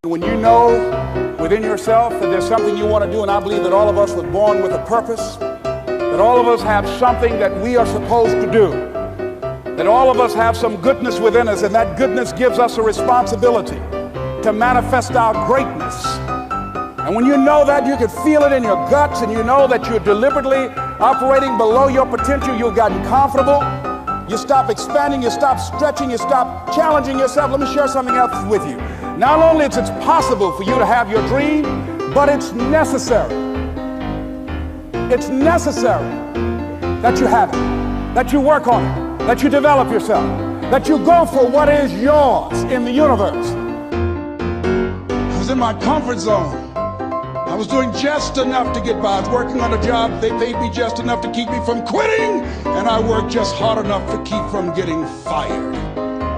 When you know within yourself that there's something you want to do, and I believe that all of us were born with a purpose, that all of us have something that we are supposed to do, that all of us have some goodness within us, and that goodness gives us a responsibility to manifest our greatness. And when you know that, you can feel it in your guts, and you know that you're deliberately operating below your potential. You've gotten comfortable. You stop expanding, you stop stretching, you stop challenging yourself. Let me share something else with you. Not only is it possible for you to have your dream, but it's necessary. It's necessary that you have it, that you work on it, that you develop yourself, that you go for what is yours in the universe. I was in my comfort zone. I was doing just enough to get by. I was working on a job. They paid me just enough to keep me from quitting, and I worked just hard enough to keep from getting fired.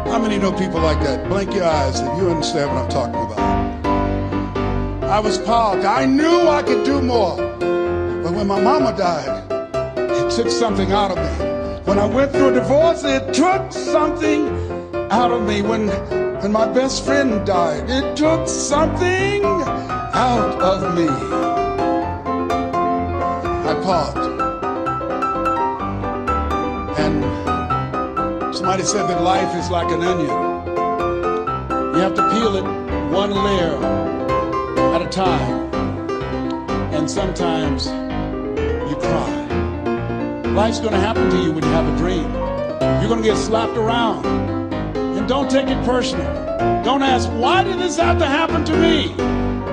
How many know people like that? Blink your eyes if you understand what I'm talking about. I was parked. I knew I could do more. But when my mama died, it took something out of me. When I went through a divorce, it took something out of me. When my best friend died, it took something out of me. I paused. And somebody said that life is like an onion. You have to peel it one layer at a time. And sometimes you cry. Life's gonna happen to you when you have a dream. You're gonna get slapped around. And don't take it personal. Don't ask, why did this have to happen to me?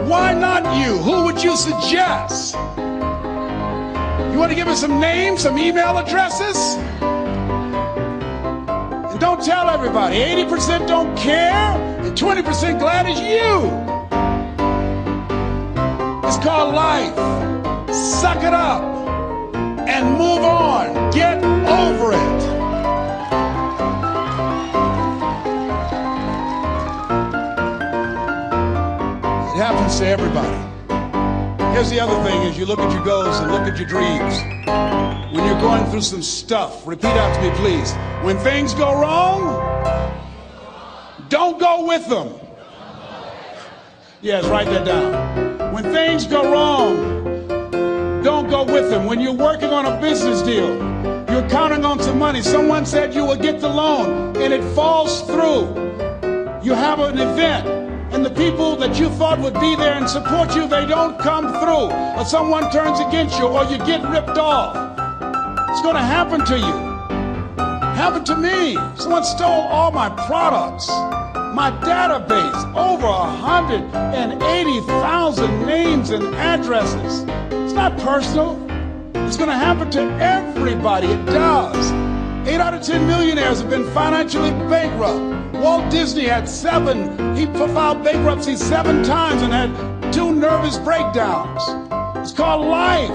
Why not you? Who would you suggest? You want to give us some names, some email addresses? And don't tell everybody. 80% don't care, and 20% glad it's you. It's called life. Suck it up and move on. Get over it. It happens to everybody. Here's the other thing: as you look at your goals and look at your dreams, when you're going through some stuff, repeat after me, please. When things go wrong, don't go with them. Yes, write that down. When things go wrong, don't go with them. When you're working on a business deal, you're counting on some money. Someone said you will get the loan, and it falls through. You have an event, and the people that you thought would be there and support you, they don't come through. Or someone turns against you, or you get ripped off. It's going to happen to you. Happened to me. Someone stole all my products. My database, over 180,000 names and addresses. It's not personal. It's going to happen to everybody. It does. 8 out of 10 millionaires have been financially bankrupt. Walt Disney had he filed bankruptcy 7 times and had 2 nervous breakdowns. It's called life.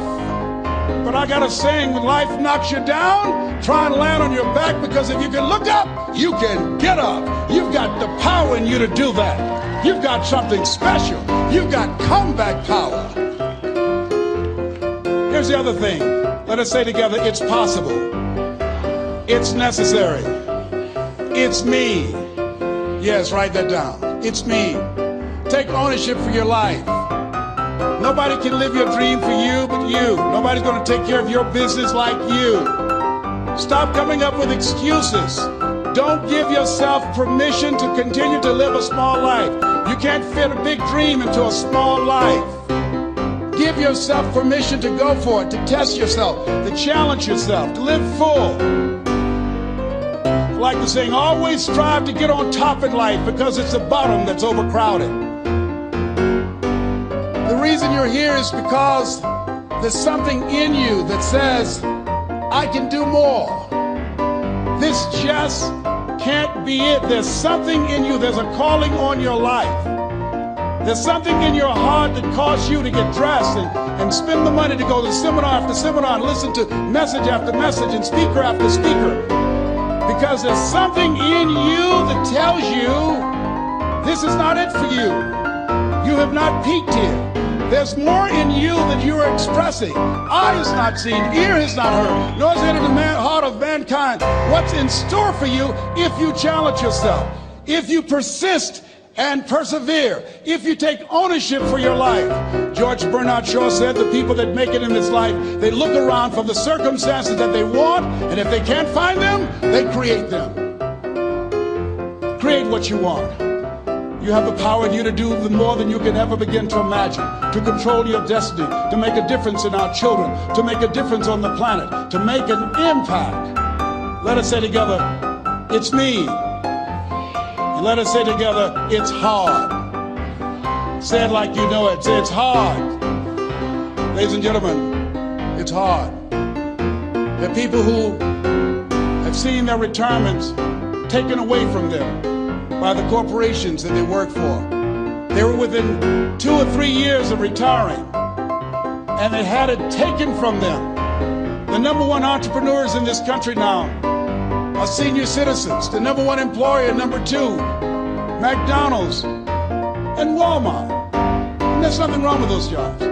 But I got a saying: when life knocks you down, try and land on your back, because if you can look up, you can get up. You've got the power in you to do that. You've got something special. You've got comeback power. Here's the other thing. Let us say together, it's possible. It's necessary. It's me. Yes, write that down. It's me. Take ownership for your life. Nobody can live your dream for you but you. Nobody's going to take care of your business like you. Stop coming up with excuses. Don't give yourself permission to continue to live a small life. You can't fit a big dream into a small life. Give yourself permission to go for it, to test yourself, to challenge yourself, to live full. Like the saying, always strive to get on top in life, because it's the bottom that's overcrowded. The reason you're here is because there's something in you that says, I can do more. This just can't be it. There's something in you. There's a calling on your life. There's something in your heart that caused you to get dressed and spend the money to go to seminar after seminar and listen to message after message and speaker after speaker. Because there's something in you that tells you this is not it for you. You have not peaked here. There's more in you that you are expressing. Eye has not seen, ear has not heard, nor has entered the heart of mankind what's in store for you if you challenge yourself, if you persist and persevere. If you take ownership for your life. George Bernard Shaw said the people that make it in this life, they look around for the circumstances that they want, and if they can't find them, they create them. Create what you want. You have the power in you to do more than you can ever begin to imagine, to control your destiny, to make a difference in our children, to make a difference on the planet, to make an impact. Let us say together, it's me. And let us say together, it's hard. Say it like you know it. Say it's hard. Ladies and gentlemen, it's hard. There are people who have seen their retirements taken away from them by the corporations that they work for. They were within 2 or 3 years of retiring, and they had it taken from them. The number one entrepreneurs in this country now are senior citizens. The number one employer, number 2, McDonald's and Walmart. And there's nothing wrong with those jobs.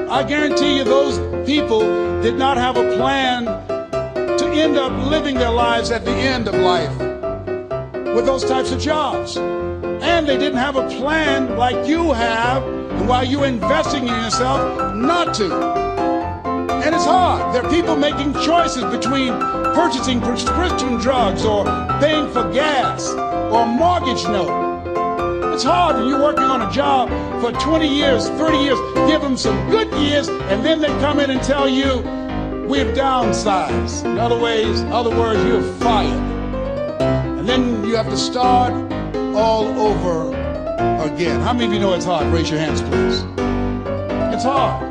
I guarantee you those people did not have a plan to end up living their lives at the end of life with those types of jobs. And they didn't have a plan like you have, and while you're investing in yourself, not to. And it's hard. There are people making choices between purchasing prescription drugs or paying for gas or a mortgage note. It's hard when you're working on a job for 20 years, 30 years, give them some good years, and then they come in and tell you, we've downsized. In other words, you're fired. And then you have to start all over again. How many of you know it's hard? Raise your hands, please. It's hard.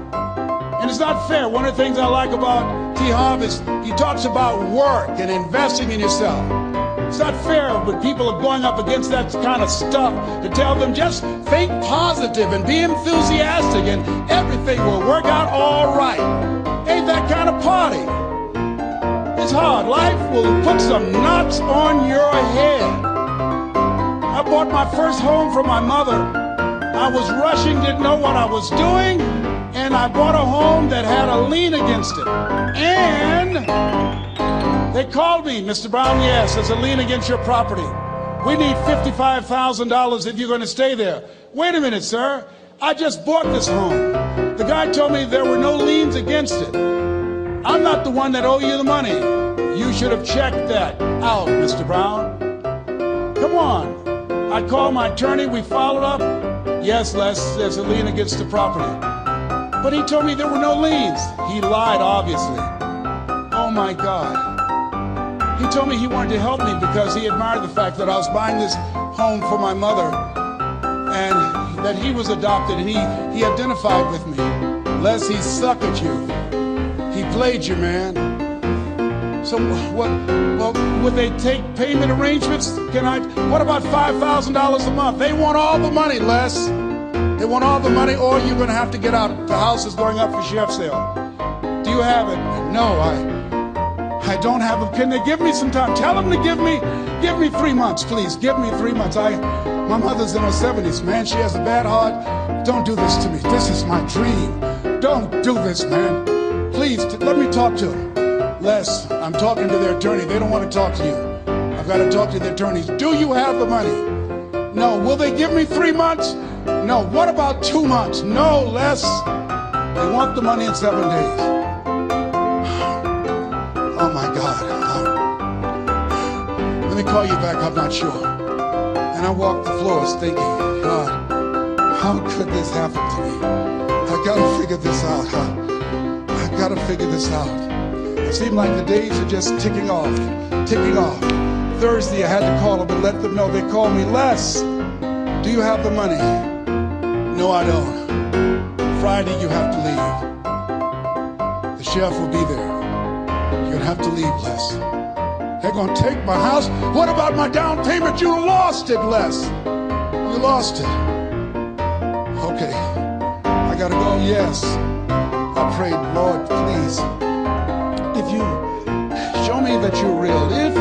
And it's not fair. One of the things I like about T. Harv is he talks about work and investing in yourself. It's not fair when people are going up against that kind of stuff to tell them just think positive and be enthusiastic and everything will work out all right. Ain't that kind of party. It's hard. Life will put some knots on your head. I bought my first home for my mother. I was rushing, didn't know what I was doing, and I bought a home that had a lien against it. And they called me, Mr. Brown, yes, there's a lien against your property. We need $55,000 if you're going to stay there. Wait a minute, sir. I just bought this home. The guy told me there were no liens against it. I'm not the one that owe you the money. You should have checked that out, Mr. Brown. Come on. I called my attorney. We followed up. Yes, Les, there's a lien against the property. But he told me there were no liens. He lied, obviously. Oh, my God. He told me he wanted to help me because he admired the fact that I was buying this home for my mother and that he was adopted, and he identified with me. Les, he sucked at you. He played you, man. So what? Well, would they take payment arrangements? What about $5,000 a month? They want all the money, Les. They want all the money, or you're going to have to get out. The house is going up for sheriff's sale. Do you have it? No, I don't have it. Can they give me some time? Tell them to give me 3 months, please. Give me 3 months. My mother's in her 70s, man. She has a bad heart. Don't do this to me. This is my dream. Don't do this, man. Please, let me talk to them. Les, I'm talking to their attorney. They don't want to talk to you. I've got to talk to their attorneys. Do you have the money? No. Will they give me 3 months? No. What about 2 months? No, Les. They want the money in 7 days. Oh, my God. Let me call you back. I'm not sure. And I walked the floors thinking, God, how could this happen to me? I got to figure this out. I got to figure this out. It seemed like the days are just ticking off. Thursday, I had to call them and let them know. They called me, Les, do you have the money? No, I don't. Friday, you have to leave. The sheriff will be there. You're going to have to leave, Les. They're going to take my house. What about my down payment? You lost it, Les. You lost it. Okay. I got to go. Yes. I prayed, Lord, please. If you show me that you're real, if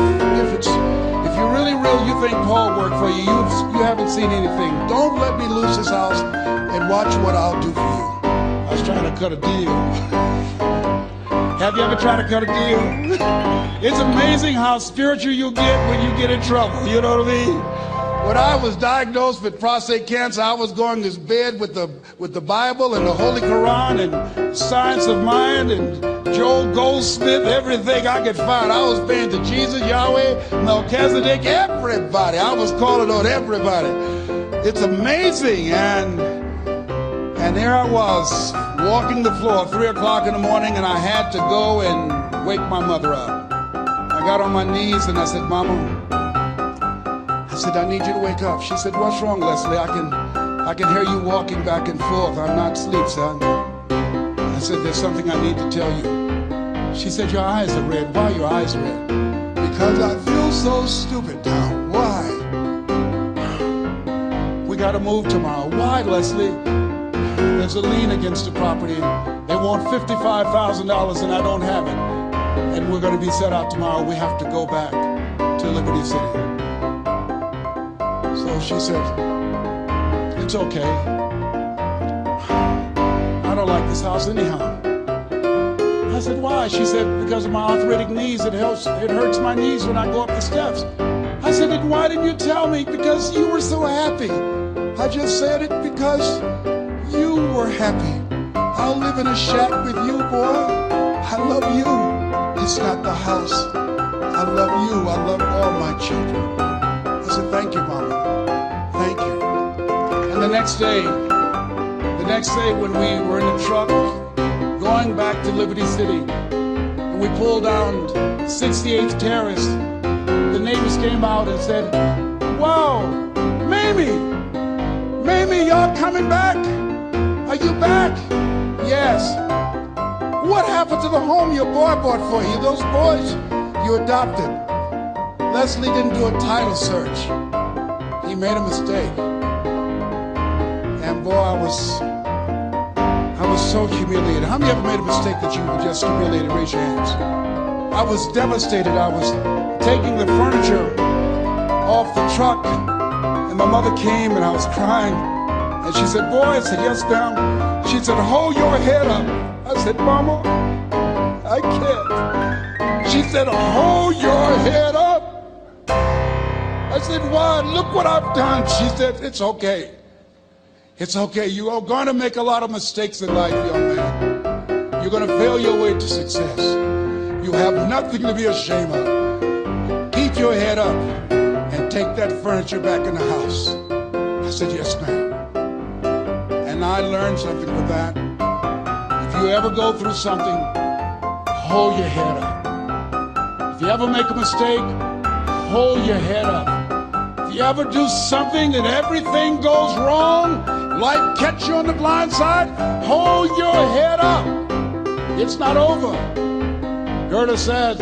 you're really real, you think Paul worked for you, you haven't seen anything. Don't let me lose this house and watch what I'll do for you. I was trying to cut a deal. Have you ever tried to cut a deal? It's amazing how spiritual you get when you get in trouble. You know what I mean? When I was diagnosed with prostate cancer, I was going to bed with the Bible and the Holy Quran and Science of Mind and Joel Goldsmith, everything I could find. I was praying to Jesus, Yahweh, Melchizedek, everybody. I was calling on everybody. It's amazing. And there I was, walking the floor, 3 o'clock in the morning, and I had to go and wake my mother up. I got on my knees and I said, Mama, I said, I need you to wake up. She said, what's wrong, Leslie? I can hear you walking back and forth. I'm not asleep, son. I said, there's something I need to tell you. She said, your eyes are red. Why are your eyes red? Because I feel so stupid now. Why? We got to move tomorrow. Why, Leslie? There's a lien against the property. They want $55,000 and I don't have it. And we're going to be set out tomorrow. We have to go back to Liberty City. So she said, it's okay. I don't like this house anyhow. I said, why? She said, because of my arthritic knees, it hurts my knees when I go up the steps. I said, and why didn't you tell me? Because you were so happy. I just said it because you were happy. I'll live in a shack with you, boy. I love you. It's not the house. I love you. I love all my children. I said, thank you, Mama. Thank you. And the next day when we were in the truck going back to Liberty City, and we pulled down 68th Terrace, the neighbors came out and said, wow, Mamie, y'all coming back? Are you back? Yes. What happened to the home your boy bought for you? Those boys you adopted. Leslie didn't do a title search. He made a mistake. And boy, I was so humiliated. How many ever made a mistake that you were just humiliated? Raise your hands. I was devastated. I was taking the furniture off the truck, and my mother came and I was crying. And she said, boy, I said, yes, ma'am. She said, hold your head up. I said, Mama, I can't. She said, hold your head up. I said, why? Look what I've done. She said, it's okay. It's okay. You are going to make a lot of mistakes in life, young man. You're going to fail your way to success. You have nothing to be ashamed of. Keep your head up and take that furniture back in the house. I said, yes, ma'am. And I learned something from that. If you ever go through something, hold your head up. If you ever make a mistake, hold your head up. If you ever do something and everything goes wrong, life catch you on the blind side, hold your head up. It's not over. Goethe said,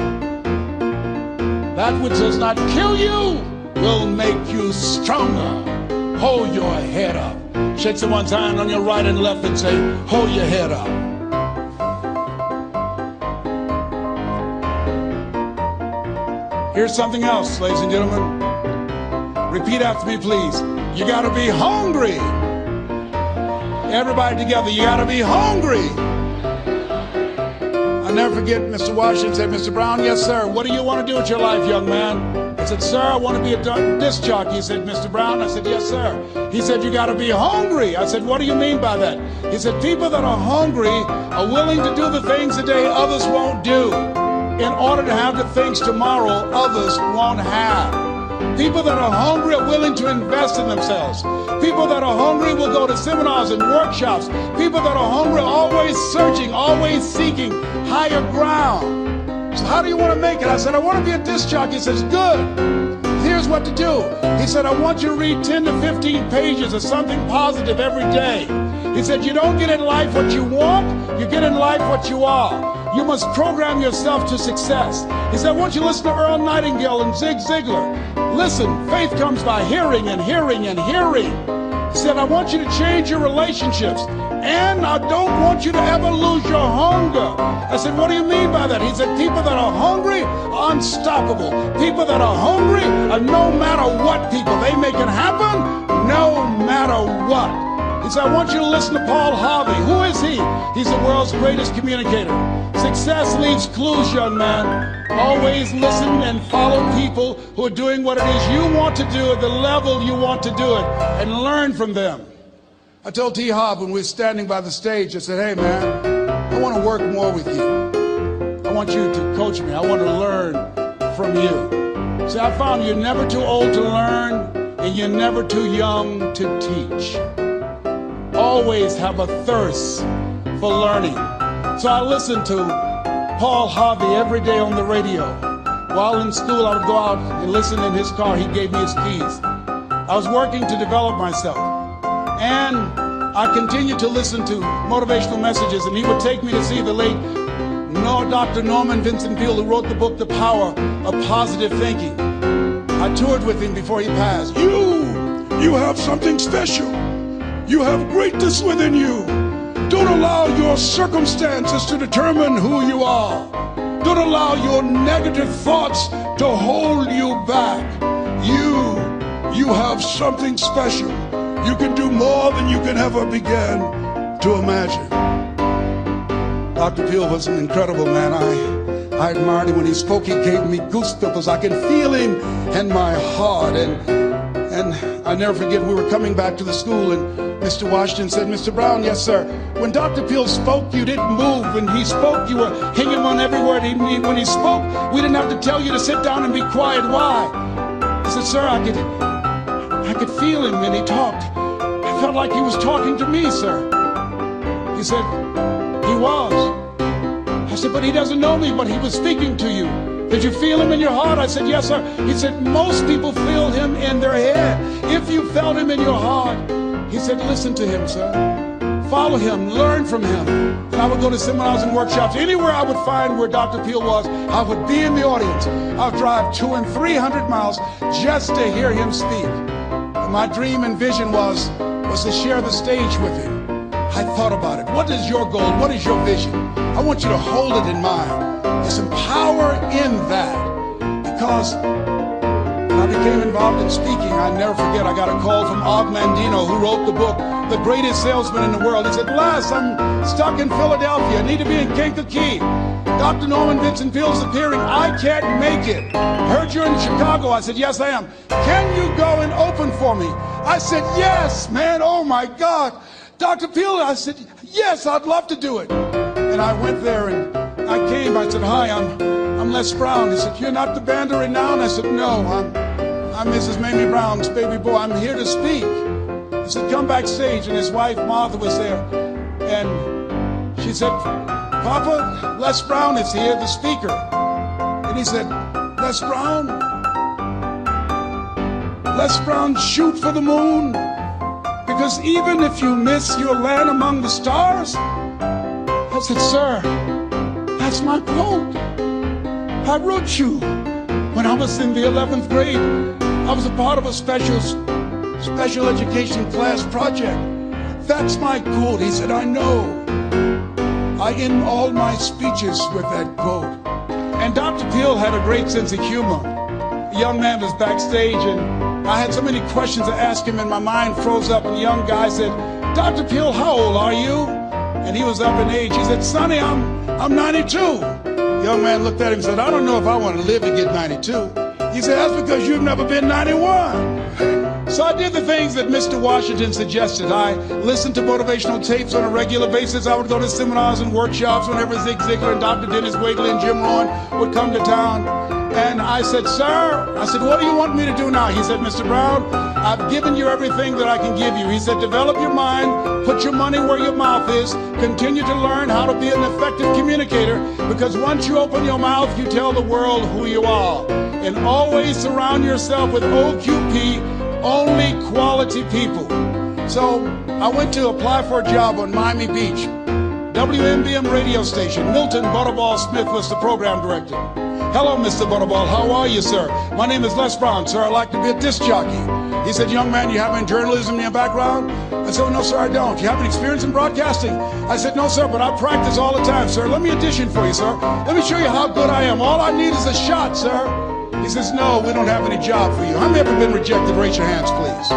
that which does not kill you will make you stronger. Hold your head up. Shake someone's hand on your right and left and say, hold your head up. Here's something else, ladies and gentlemen. Repeat after me, please. You gotta be hungry. Everybody together, you gotta be hungry. I'll never forget Mr. Washington said, Mr. Brown, yes, sir. What do you want to do with your life, young man? I said, sir, I want to be a disc jockey. He said, Mr. Brown? I said, yes, sir. He said, you got to be hungry. I said, what do you mean by that? He said, people that are hungry are willing to do the things today others won't do in order to have the things tomorrow others won't have. People that are hungry are willing to invest in themselves. People that are hungry will go to seminars and workshops. People that are hungry are always searching, always seeking higher ground. So how do you want to make it? I said, I want to be a disc jockey. He says, good. Here's what to do. He said, I want you to read 10 to 15 pages of something positive every day. He said, you don't get in life what you want, you get in life what you are. You must program yourself to success. He said, I want you to listen to Earl Nightingale and Zig Ziglar. Listen, faith comes by hearing and hearing and hearing. He said, I want you to change your relationships. And I don't want you to ever lose your hunger. I said, what do you mean by that? He said, people that are hungry are unstoppable. People that are hungry are no matter what people. They make it happen no matter what. He He said, I want you to listen to Paul Harvey. Who is he? He's the world's greatest communicator. Success leaves clues, young man. Always listen and follow people who are doing what it is you want to do at the level you want to do it, and learn from them. I told T. Hobb when we were standing by the stage, I said, hey man, I want to work more with you. I want you to coach me. I want to learn from you. See, I found you're never too old to learn, and you're never too young to teach. Always have a thirst for learning. So I listened to Paul Harvey every day on the radio. While in school, I would go out and listen in his car. He gave me his keys. I was working to develop myself. And I continued to listen to motivational messages, and he would take me to see the late Dr. Norman Vincent Peale, who wrote the book, The Power of Positive Thinking. I toured with him before he passed. You have something special. You have greatness within you. Don't allow your circumstances to determine who you are. Don't allow your negative thoughts to hold you back. You have something special. You can do more than you can ever begin to imagine. Dr. Peale was an incredible man. I admired him when he spoke. He gave me goosebumps. I can feel him in my heart. And I never forget, we were coming back to the school, and Mr. Washington said, Mr. Brown, yes, sir. When Dr. Peale spoke, you didn't move. When he spoke, you were hanging on every word. When he spoke, we didn't have to tell you to sit down and be quiet. Why? I said, sir, I could feel him when he talked. I felt like he was talking to me, sir. He said, he was. I said, but he doesn't know me, but he was speaking to you. Did you feel him in your heart? I said, yes, sir. He said, most people feel him in their head. If you felt him in your heart, he said, listen to him, sir. Follow him, learn from him. And I would go to seminars and workshops. Anywhere I would find where Dr. Peale was, I would be in the audience. I would drive 200 and 300 miles just to hear him speak. And my dream and vision was to share the stage with him. I thought about it. What is your goal? What is your vision? I want you to hold it in mind. There's some power in that. Because when I became involved in speaking, I never forget, I got a call from Og Mandino, who wrote the book, The Greatest Salesman in the World. He said, Les, I'm stuck in Philadelphia. I need to be in Kankakee. Dr. Norman Vincent Peale's appearing. I can't make it. Heard you're in Chicago. I said, yes, I am. Can you go and open for me? I said, yes, man. Oh, my God. Dr. Peale, I said, yes, I'd love to do it. And I went there and I came. I said, hi, I'm Les Brown. He said, you're not the band of renown? I said, no, I'm Mrs. Mamie Brown's baby boy. I'm here to speak. He said, come backstage. And his wife, Martha, was there. And she said, Papa, Les Brown is here, the speaker. And he said, Les Brown, shoot for the moon. Because even if you miss, you'll land among the stars. I said, sir, that's my quote. I wrote you when I was in the 11th grade. I was a part of a special education class project. That's my quote. He said, I know. I end all my speeches with that quote. And Dr. Peale had a great sense of humor. A young man was backstage, and I had so many questions to ask him, and my mind froze up, and the young guy said, Dr. Peale, how old are you? And he was up in age. He said, Sonny, I'm 92. The young man looked at him and said, I don't know if I want to live to get 92. He said, that's because you've never been 91. So I did the things that Mr. Washington suggested. I listened to motivational tapes on a regular basis. I would go to seminars and workshops whenever Zig Ziglar and Dr. Dennis Wagley and Jim Rohn would come to town. And I said, sir, what do you want me to do now? He said, Mr. Brown, I've given you everything that I can give you. He said, develop your mind, put your money where your mouth is, continue to learn how to be an effective communicator, because once you open your mouth, you tell the world who you are. And always surround yourself with OQP, only quality people. So I went to apply for a job on Miami Beach. WMBM radio station. Milton Butterball Smith was the program director. Hello, Mr. Butterball. How are you, sir? My name is Les Brown, sir. I'd like to be a disc jockey. He said, young man, you have any journalism in your background? I said, well, no, sir, I don't. You have any experience in broadcasting? I said, no, sir, but I practice all the time, sir. Let me audition for you, sir. Let me show you how good I am. All I need is a shot, sir. He says, no, we don't have any job for you. How many ever been rejected? Raise your hands, please.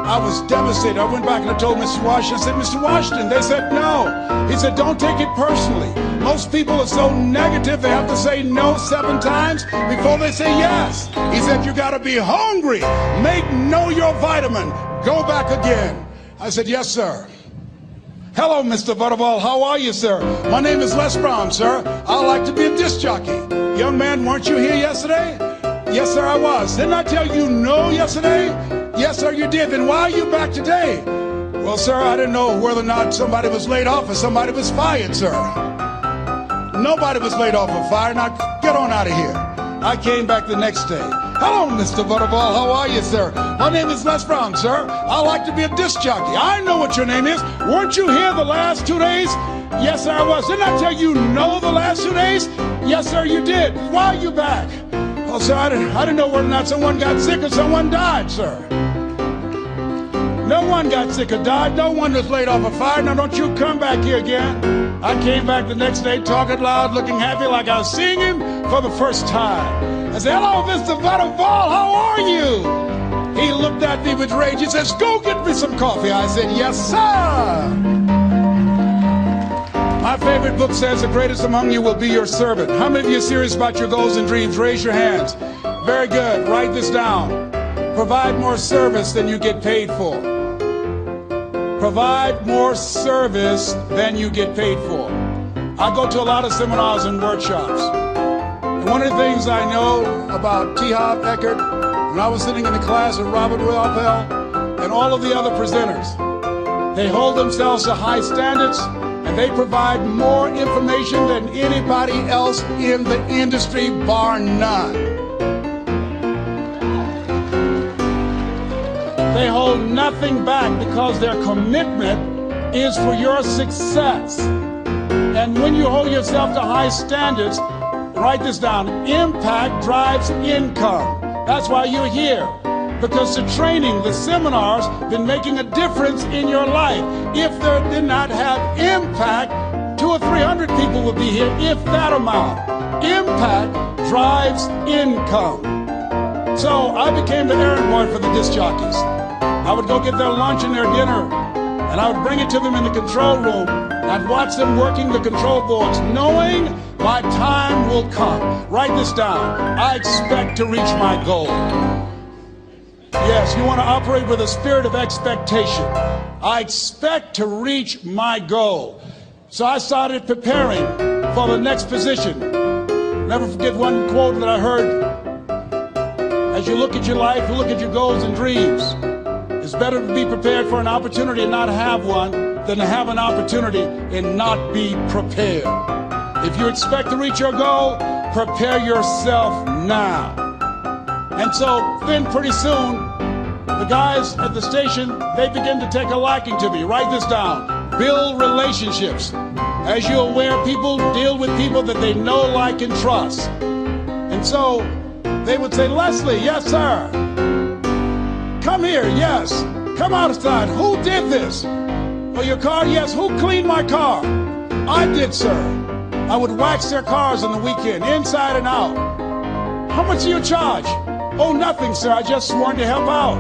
I was devastated. I went back and I told Mr. Washington, I said, Mr. Washington, they said no. He said, don't take it personally. Most people are so negative, they have to say no 7 times before they say yes. He said, you gotta be hungry. Make know your vitamin. Go back again. I said, yes, sir. Hello, Mr. Butterball. How are you, sir? My name is Les Brown, sir. I like to be a disc jockey. Young man, weren't you here yesterday? Yes, sir, I was. Didn't I tell you no yesterday? Yes, sir, you did. Then why are you back today? Well, sir, I didn't know whether or not somebody was laid off or somebody was fired, sir. Nobody was laid off or fired. Now, get on out of here. I came back the next day. Hello, Mr. Butterball. How are you, sir? My name is Les Brown, sir. I like to be a disc jockey. I know what your name is. Weren't you here the last 2 days? Yes, sir, I was. Didn't I tell you no the last 2 days? Yes, sir, you did. Why are you back? Well, sir, I didn't know whether or not someone got sick or someone died, sir. No one got sick or died. No one was laid off or fired. Now, don't you come back here again. I came back the next day talking loud, looking happy like I was seeing him for the first time. I said, hello, Mr. Butterball, how are you? He looked at me with rage. He says, go get me some coffee. I said, yes, sir. My favorite book says, the greatest among you will be your servant. How many of you are serious about your goals and dreams? Raise your hands. Very good. Write this down. Provide more service than you get paid for. Provide more service than you get paid for. I go to a lot of seminars and workshops. And one of the things I know about T. Harv Eckert, when I was sitting in the class with Robert Ruppel and all of the other presenters, they hold themselves to high standards and they provide more information than anybody else in the industry, bar none. They hold nothing back because their commitment is for your success. And when you hold yourself to high standards, write this down, impact drives income. That's why you're here. Because the training, the seminars, been making a difference in your life. If they did not have impact, 200 or 300 people would be here, if that amount. Impact drives income. So I became the errand boy for the disc jockeys. I would go get their lunch and their dinner, and I would bring it to them in the control room. I'd watch them working the control boards, knowing my time will come. Write this down. I expect to reach my goal. Yes, you want to operate with a spirit of expectation. I expect to reach my goal. So I started preparing for the next position. Never forget one quote that I heard. As you look at your life, you look at your goals and dreams. It's better to be prepared for an opportunity and not have one than to have an opportunity and not be prepared. If you expect to reach your goal, prepare yourself now. And so then pretty soon, the guys at the station, they begin to take a liking to me. Write this down. Build relationships. As you're aware, people deal with people that they know, like, and trust. And so they would say, Leslie, yes, sir. Come here, yes. Come outside. Who did this? Oh, your car? Yes. Who cleaned my car? I did, sir. I would wax their cars on the weekend, inside and out. How much do you charge? Oh, nothing, sir. I just wanted to help out.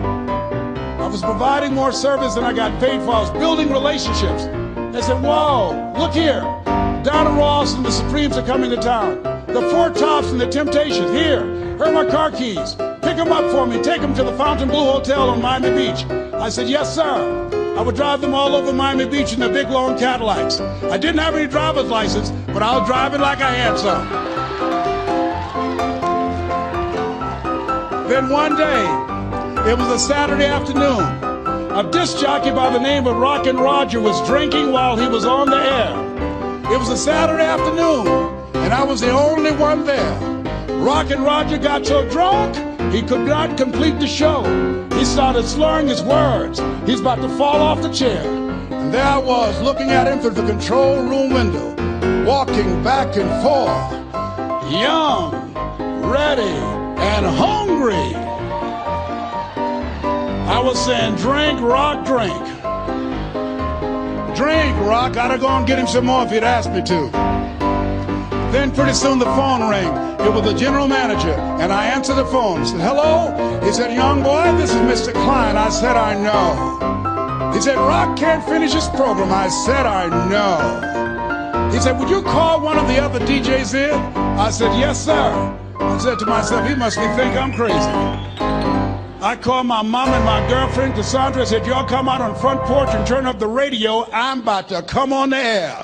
I was providing more service than I got paid for. I was building relationships. They said, whoa, look here. Donna Ross and the Supremes are coming to town. The Four Tops and the Temptations. Here are my car keys. Pick them up for me. Take them to the Fontainebleau Hotel on Miami Beach. I said, yes, sir. I would drive them all over Miami Beach in their big, long Cadillacs. I didn't have any driver's license, but I was driving like I had some. Then one day, it was a Saturday afternoon. A disc jockey by the name of Rockin' Roger was drinking while he was on the air. It was a Saturday afternoon, and I was the only one there. Rockin' Roger got so drunk, he could not complete the show. He started slurring his words. He's about to fall off the chair. And there I was, looking at him through the control room window, walking back and forth, young, ready, and hungry. I was saying, drink, Rock, drink. Drink, Rock. I'd have gone and get him some more if he'd asked me to. Then pretty soon the phone rang. It was the general manager, and I answered the phone. He said, hello? He said, young boy, this is Mr. Klein. I said, I know. He said, Rock can't finish his program. I said, I know. He said, would you call one of the other DJs in? I said, yes, sir. I said to myself, he must think I'm crazy. I called my mom and my girlfriend, Cassandra. I said, y'all come out on the front porch and turn up the radio. I'm about to come on the air.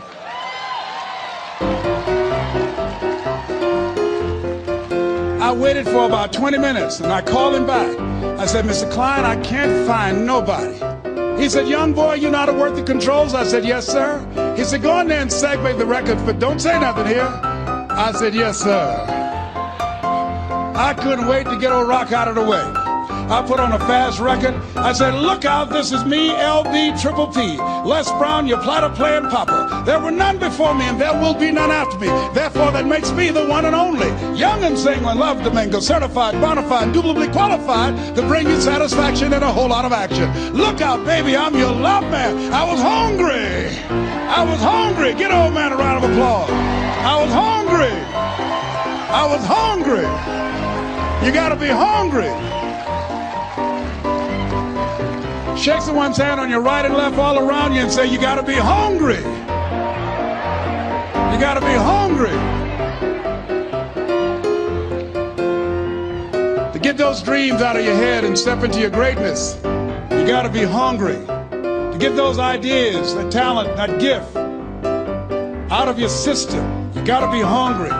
I waited for about 20 minutes, and I called him back. I said, Mr. Klein, I can't find nobody. He said, young boy, you know how to work the controls? I said, yes, sir. He said, go in there and segue the records, but don't say nothing here. I said, yes, sir. I couldn't wait to get old Rock out of the way. I put on a fast record. I said, look out, this is me, LB Triple P. Les Brown, your platter playing papa. There were none before me, and there will be none after me. Therefore, that makes me the one and only. Young and single, love to mingle, certified, bona fide, indubitably qualified to bring you satisfaction and a whole lot of action. Look out, baby, I'm your love man. I was hungry. I was hungry. Get old man a round of applause. I was hungry. I was hungry. You gotta be hungry. Shake someone's hand on your right and left all around you and say, you got to be hungry. You got to be hungry. To get those dreams out of your head and step into your greatness, you got to be hungry. To get those ideas, that talent, that gift out of your system, you got to be hungry.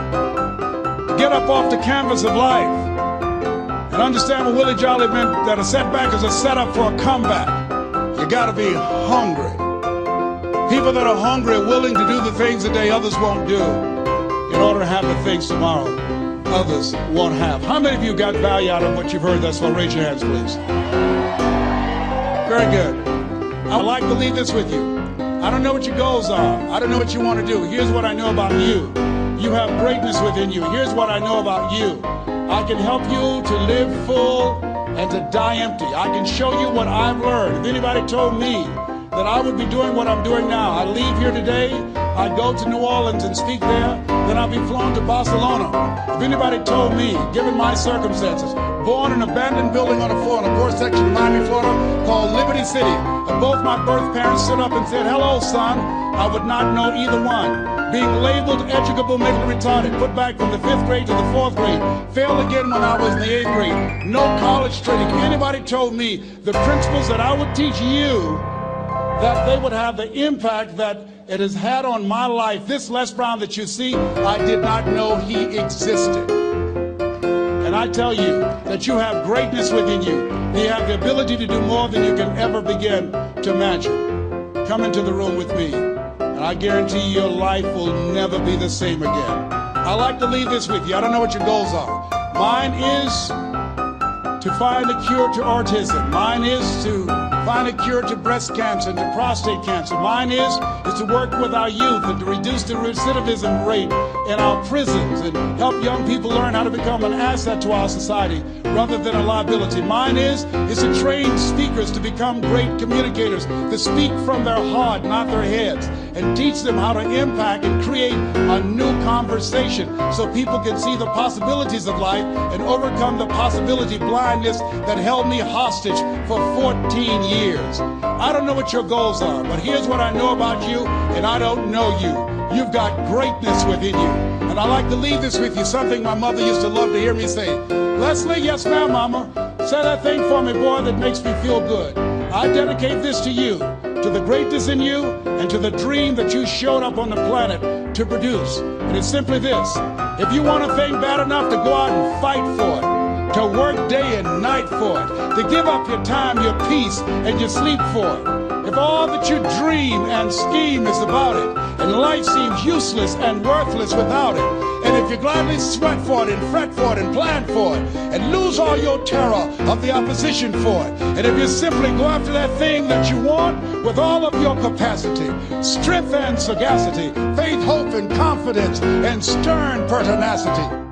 To get up off the canvas of life and understand what Willie Jolly meant, that a setback is a setup for a comeback. You gotta be hungry. People that are hungry are willing to do the things today others won't do in order to have the things tomorrow others won't have. How many of you got value out of what you've heard thus far? Raise your hands, please. Very good. I would like to leave this with you. I don't know what your goals are. I don't know what you want to do. Here's what I know about you. You have greatness within you. Here's what I know about you. I can help you to live full and to die empty. I can show you what I've learned. If anybody told me that I would be doing what I'm doing now, I leave here today, I'd go to New Orleans and speak there, then I'd be flown to Barcelona. If anybody told me, given my circumstances, born in an abandoned building on a floor in a poor section of Miami, Florida, called Liberty City, and both my birth parents stood up and said, hello, son, I would not know either one. Being labeled educable, mentally retarded, put back from the 5th grade to the 4th grade, failed again when I was in the 8th grade, no college training. If anybody told me the principles that I would teach you, that they would have the impact that it has had on my life, this Les Brown that you see, I did not know he existed. And I tell you that you have greatness within you. You have the ability to do more than you can ever begin to imagine. Come into the room with me. And I guarantee you your life will never be the same again. I like to leave this with you. I don't know what your goals are. Mine is to find a cure to autism. Mine is to find a cure to breast cancer and to prostate cancer. Mine is to work with our youth and to reduce the recidivism rate in our prisons and help young people learn how to become an asset to our society rather than a liability. Mine is to train speakers to become great communicators, to speak from their heart, not their heads, and teach them how to impact and create a new conversation so people can see the possibilities of life and overcome the possibility blindness that held me hostage for 14 years. I don't know what your goals are, but here's what I know about you, and I don't know you. You've got greatness within you. And I like to leave this with you, something my mother used to love to hear me say. Leslie, yes ma'am, mama. Say that thing for me, boy, that makes me feel good. I dedicate this to you, to the greatness in you, and to the dream that you showed up on the planet to produce. And it's simply this. If you want a thing bad enough to go out and fight for it, to work day and night for it, to give up your time, your peace, and your sleep for it. If all that you dream and scheme is about it, and life seems useless and worthless without it, and if you gladly sweat for it and fret for it and plan for it, and lose all your terror of the opposition for it, and if you simply go after that thing that you want with all of your capacity, strength and sagacity, faith, hope, and confidence, and stern pertinacity,